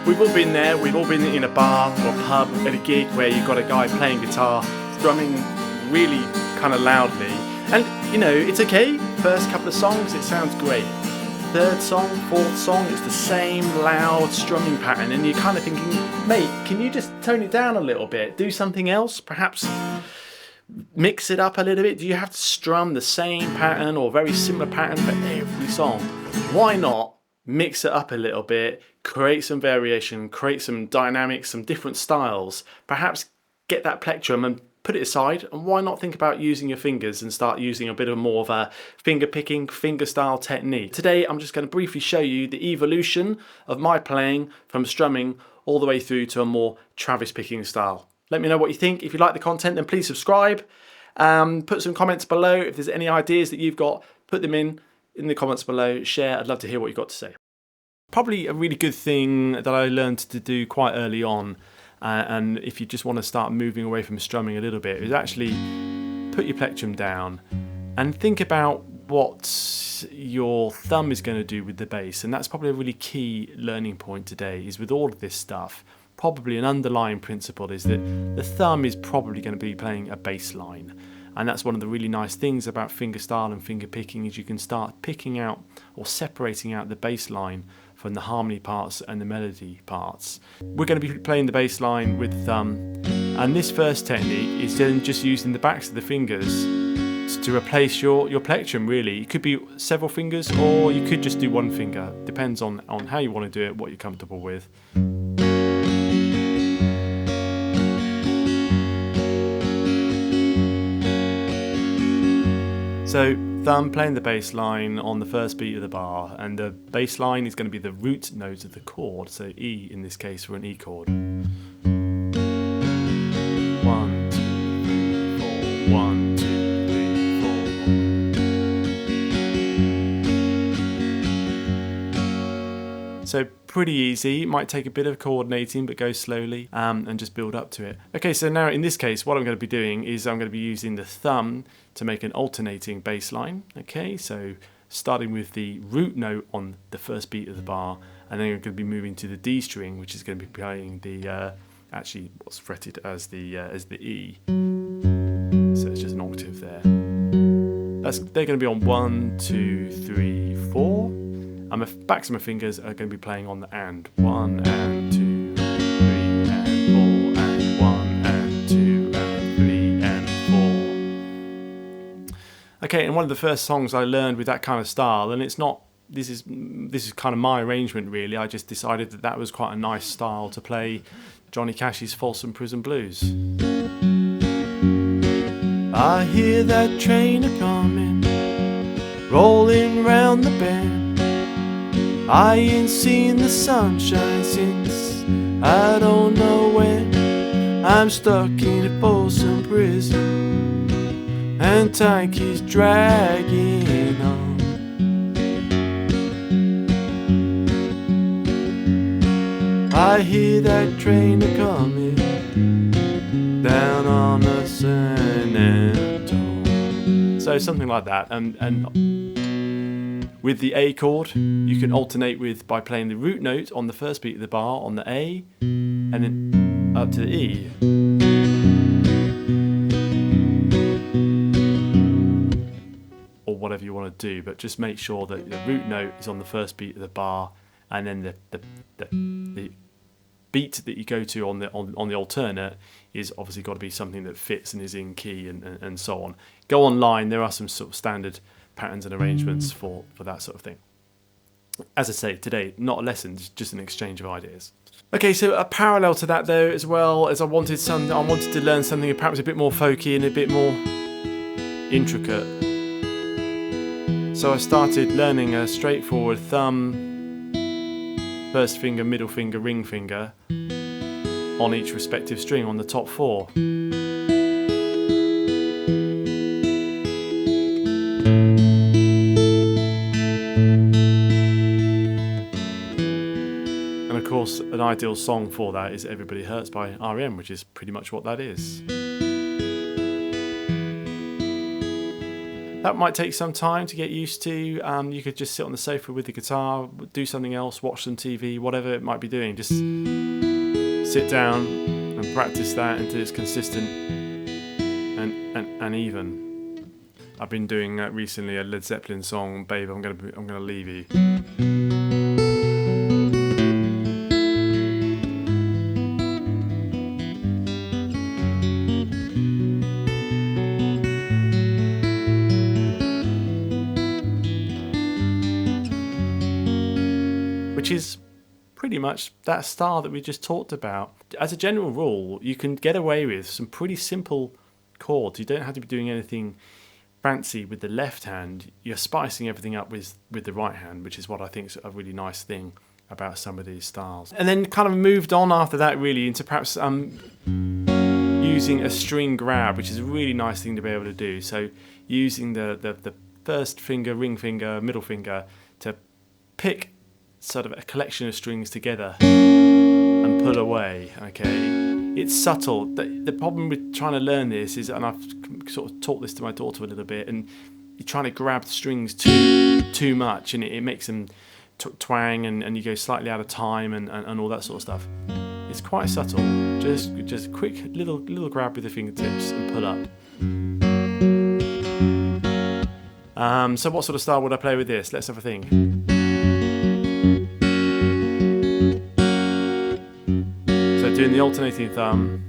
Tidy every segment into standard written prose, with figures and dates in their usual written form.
We've all been there, we've all been in a bar or a pub at a gig where you've got a guy playing guitar, strumming really kind of loudly, and you know, it's okay, first couple of songs it sounds great. Third song, fourth song, it's the same loud strumming pattern, and you're kind of thinking, mate, can you just tone it down a little bit, do something else, perhaps mix it up a little bit? Do you have to strum the same pattern or very similar pattern for every song? Why not mix it up a little bit, create some variation, create some dynamics, some different styles, perhaps get that plectrum and put it aside, and why not think about using your fingers and start using a bit of more of a finger picking, fingerstyle technique. Today I'm just going to briefly show you the evolution of my playing from strumming all the way through to a more Travis picking style. Let me know what you think. If you like the content, then please subscribe. Put some comments below. If there's any ideas that you've got, put them in the comments below. Share. I'd love to hear what you've got to say. Probably a really good thing that I learned to do quite early on, and if you just want to start moving away from strumming a little bit, is actually put your plectrum down and think about what your thumb is going to do with the bass. And that's probably a really key learning point today, is with all of this stuff, probably an underlying principle is that the thumb is probably going to be playing a bass line. And that's one of the really nice things about fingerstyle and finger picking, is you can start picking out or separating out the bass line from the harmony parts and the melody parts. We're going to be playing the bass line with the thumb, and this first technique is then just using the backs of the fingers to replace your plectrum. Really, it could be several fingers or you could just do one finger, depends on how you want to do it, what you're comfortable with. So thumb playing the bass line on the first beat of the bar, and the bass line is going to be the root note of the chord, so E in this case for an E chord. 1, 2, 3, 4, 1, 2, 3, 4. So pretty easy. It might take a bit of coordinating, but go slowly and just build up to it. Okay, so now in this case, what I'm going to be doing is I'm going to be using the thumb to make an alternating bass line. Okay, so starting with the root note on the first beat of the bar, and then I'm going to be moving to the D string, which is going to be playing the actually what's fretted as the E. So it's just an octave there. They're going to be on 1, 2, 3, 4. And my backs of my fingers are going to be playing on the and. 1 and 2 and 3 and 4 and 1 and 2 and 3 and 4. Okay, and one of the first songs I learned with that kind of style, and it's not, this is kind of my arrangement really, I just decided that was quite a nice style to play Johnny Cash's Folsom Prison Blues. I hear that train a-comin', rolling round the bend. I ain't seen the sunshine since I don't know when. I'm stuck in a Folsom prison and time keeps dragging on. I hear that train a-comin' down on the San Antone. So something like that, and with the A chord, you can alternate by playing the root note on the first beat of the bar on the A, and then up to the E. Or whatever you want to do, but just make sure that the root note is on the first beat of the bar, and then the beat that you go to on the alternate is obviously got to be something that fits and is in key and so on. Go online, there are some sort of standard patterns and arrangements for that sort of thing. As I say, today, not a lesson, just an exchange of ideas. Okay, so a parallel to that though, as well as I wanted to learn something perhaps a bit more folky and a bit more intricate. So I started learning a straightforward thumb, first finger, middle finger, ring finger on each respective string on the top 4. And of course, an ideal song for that is Everybody Hurts by R.E.M, which is pretty much what that is. That might take some time to get used to. You could just sit on the sofa with the guitar, do something else, watch some TV, whatever it might be doing. Just sit down and practice that until it's consistent and even. I've been doing recently a Led Zeppelin song, "Babe, I'm gonna leave you." Which is pretty much that style that we just talked about. As a general rule, you can get away with some pretty simple chords. You don't have to be doing anything fancy with the left hand. You're spicing everything up with the right hand, which is what I think is a really nice thing about some of these styles. And then kind of moved on after that really into perhaps using a string grab, which is a really nice thing to be able to do. So using the first finger, ring finger, middle finger to pick sort of a collection of strings together and pull away. Okay, it's subtle. The problem with trying to learn this is, and I've sort of taught this to my daughter a little bit, and you're trying to grab the strings too much, and it makes them twang, and you go slightly out of time, and all that sort of stuff. It's quite subtle. Just quick little grab with the fingertips and pull up. So what sort of style would I play with this? Let's have a think. So doing the alternating thumb.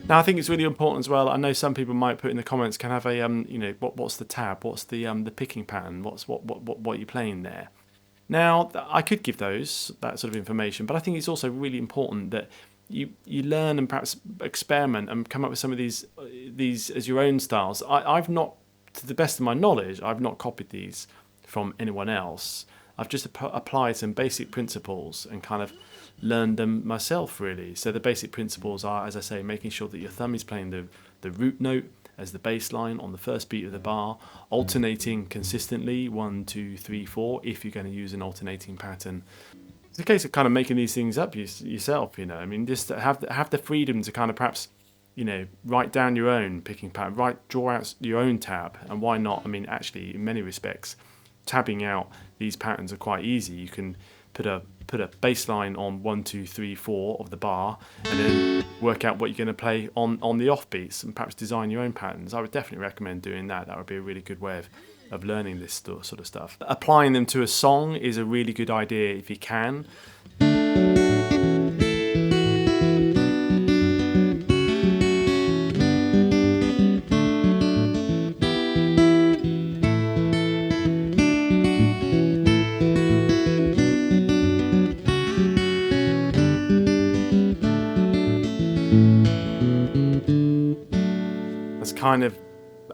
Now I think it's really important as well. I know some people might put in the comments, can have a you know, what's the tab? What's the picking pattern? What are you playing there? Now I could give that sort of information, but I think it's also really important that you learn and perhaps experiment and come up with some of these as your own styles. I've not, to the best of my knowledge, I've not copied these from anyone else. I've just applied some basic principles and kind of learned them myself really. So the basic principles are, as I say, making sure that your thumb is playing the root note as the bass line on the first beat of the bar, alternating consistently 1, 2, 3, 4 if you're going to use an alternating pattern. It's a case of kind of making these things up yourself, you know. I mean, just have the freedom to kind of perhaps, you know, write down your own picking pattern, draw out your own tab, and why not? I mean, actually, in many respects, tabbing out these patterns are quite easy. You can put a bass line on 1, 2, 3, 4 of the bar, and then work out what you're going to play on the offbeats, and perhaps design your own patterns. I would definitely recommend doing that. That would be a really good way of learning this sort of stuff. Applying them to a song is a really good idea if you can. That's kind of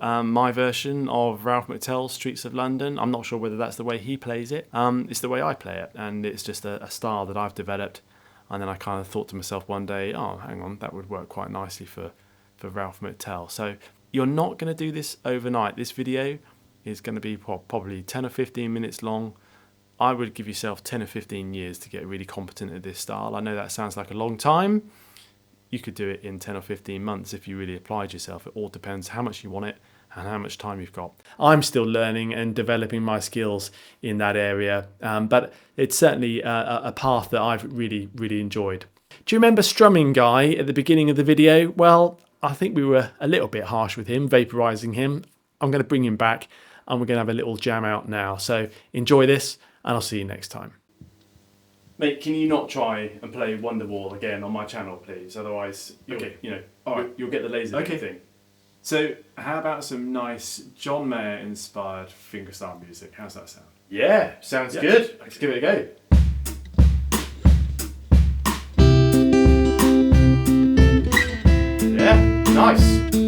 my version of Ralph McTell's Streets of London. I'm not sure whether that's the way he plays it. It's the way I play it, and it's just a style that I've developed. And then I kind of thought to myself one day, oh, hang on, that would work quite nicely for Ralph McTell. So you're not going to do this overnight. This video is going to be probably 10 or 15 minutes long. I would give yourself 10 or 15 years to get really competent at this style. I know that sounds like a long time. You could do it in 10 or 15 months if you really applied yourself. It all depends how much you want it and how much time you've got. I'm still learning and developing my skills in that area, but it's certainly a path that I've really enjoyed. Do you remember Strumming Guy at the beginning of the video? Well, I think we were a little bit harsh with him, vaporizing him. I'm going to bring him back, and we're going to have a little jam out now. So enjoy this, and I'll see you next time. Mate, can you not try and play Wonderwall again on my channel, please? Otherwise, you'll get the laser thing. So, how about some nice John Mayer inspired fingerstyle music? How's that sound? Yeah, sounds good. Let's give it a go. Yeah, nice.